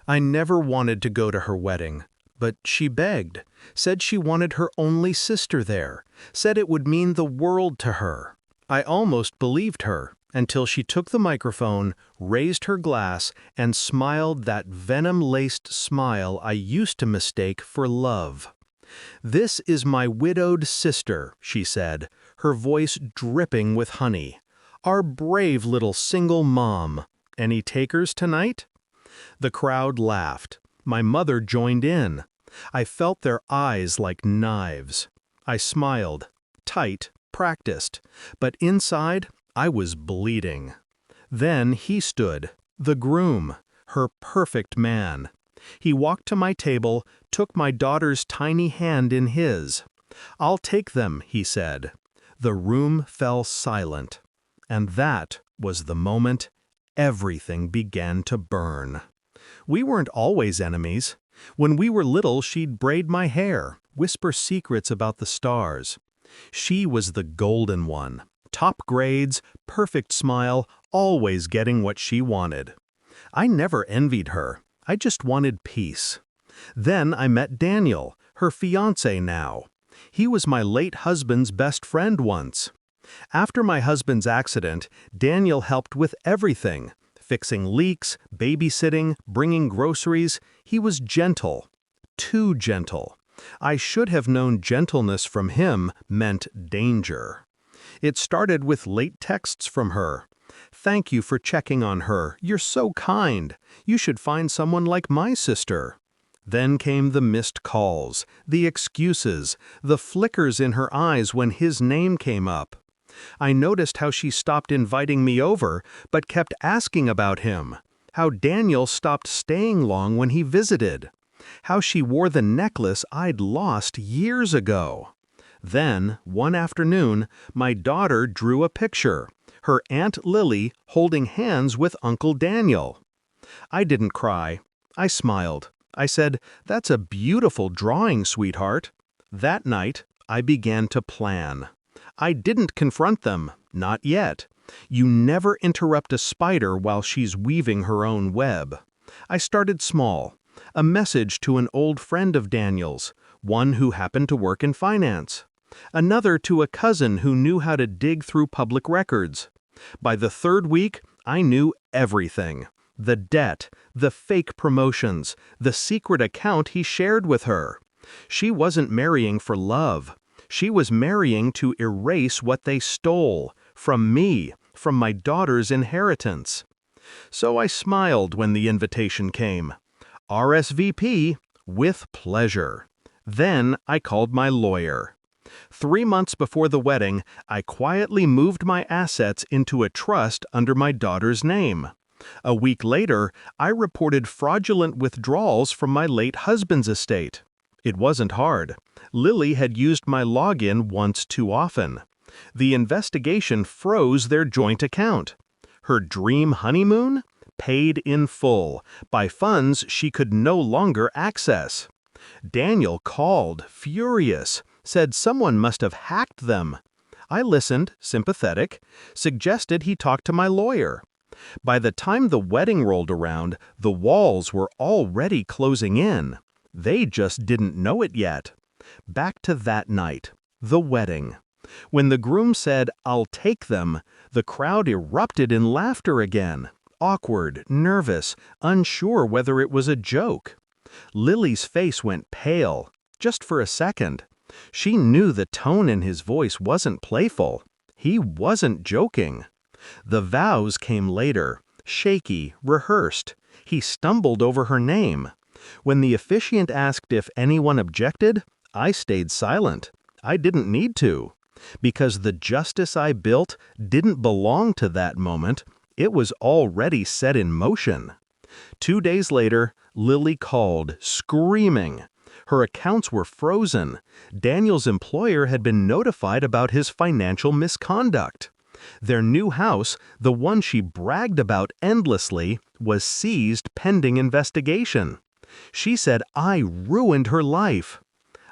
I never wanted to go to her wedding, but she begged, said she wanted her only sister there, said it would mean the world to her. I almost believed her, until she took the microphone, raised her glass, and smiled that venom-laced smile I used to mistake for love. "This is my widowed sister," she said, her voice dripping with honey. "Our brave little single mom. Any takers tonight?" The crowd laughed. My mother joined in. I felt their eyes like knives. I smiled, tight, practiced, but inside I was bleeding. Then he stood, the groom, her perfect man. He walked to my table, took my daughter's tiny hand in his. "I'll take them," he said. The room fell silent. And that was the moment everything began to burn. We weren't always enemies. When we were little, she'd braid my hair, whisper secrets about the stars. She was the golden one. Top grades, perfect smile, always getting what she wanted. I never envied her. I just wanted peace. Then I met Daniel, her fiancé now. He was my late husband's best friend once. After my husband's accident, Daniel helped with everything, fixing leaks, babysitting, bringing groceries. He was gentle, too gentle. I should have known gentleness from him meant danger. It started with late texts from her. "Thank you for checking on her. You're so kind. You should find someone like my sister." Then came the missed calls, the excuses, the flickers in her eyes when his name came up. I noticed how she stopped inviting me over, but kept asking about him. How Daniel stopped staying long when he visited. How she wore the necklace I'd lost years ago. Then, one afternoon, my daughter drew a picture, her Aunt Lily holding hands with Uncle Daniel. I didn't cry. I smiled. I said, "That's a beautiful drawing, sweetheart." That night, I began to plan. I didn't confront them, not yet. You never interrupt a spider while she's weaving her own web. I started small. A message to an old friend of Daniel's, one who happened to work in finance. Another to a cousin who knew how to dig through public records. By the third week, I knew everything. The debt, the fake promotions, the secret account he shared with her. She wasn't marrying for love. She was marrying to erase what they stole, from me, from my daughter's inheritance. So I smiled when the invitation came. RSVP, with pleasure. Then I called my lawyer. 3 months before the wedding, I quietly moved my assets into a trust under my daughter's name. A week later, I reported fraudulent withdrawals from my late husband's estate. It wasn't hard. Lily had used my login once too often. The investigation froze their joint account. Her dream honeymoon? Paid in full, by funds she could no longer access. Daniel called, furious, said someone must have hacked them. I listened, sympathetic, suggested he talk to my lawyer. By the time the wedding rolled around, the walls were already closing in. They just didn't know it yet. Back to that night, the wedding. When the groom said, "I'll take them," the crowd erupted in laughter again. Awkward, nervous, unsure whether it was a joke. Lily's face went pale, just for a second. She knew the tone in his voice wasn't playful. He wasn't joking. The vows came later, shaky, rehearsed. He stumbled over her name. When the officiant asked if anyone objected, I stayed silent. I didn't need to. Because the justice I built didn't belong to that moment. It was already set in motion. 2 days later, Lily called, screaming. Her accounts were frozen. Daniel's employer had been notified about his financial misconduct. Their new house, the one she bragged about endlessly, was seized pending investigation. She said I ruined her life.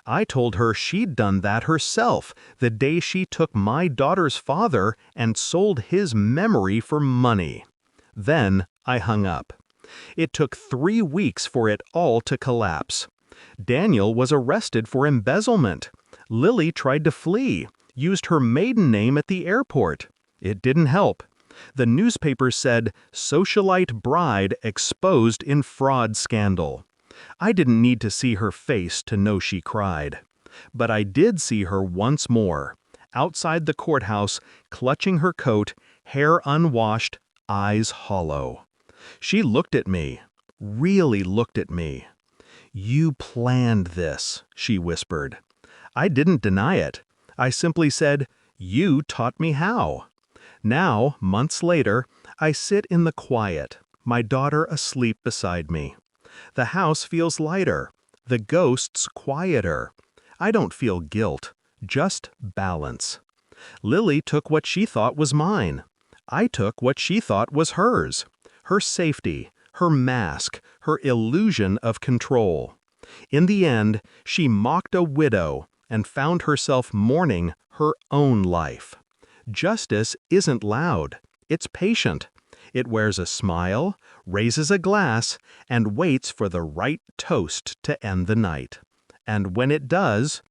I told her she'd done that herself the day she took my daughter's father and sold his memory for money. Then I hung up. It took 3 weeks for it all to collapse. Daniel was arrested for embezzlement. Lily tried to flee, used her maiden name at the airport. It didn't help. The newspaper said, "Socialite bride exposed in fraud scandal." I didn't need to see her face to know she cried. But I did see her once more, outside the courthouse, clutching her coat, hair unwashed, eyes hollow. She looked at me, really looked at me. "You planned this," she whispered. I didn't deny it. I simply said, "You taught me how." Now, months later, I sit in the quiet, my daughter asleep beside me. The house feels lighter, the ghosts quieter. I don't feel guilt, just balance. Lily took what she thought was mine. I took what she thought was hers. Her safety, her mask, her illusion of control. In the end, she mocked a widow and found herself mourning her own life. Justice isn't loud, it's patient. It wears a smile, raises a glass, and waits for the right toast to end the night. And when it does,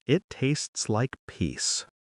it tastes like peace.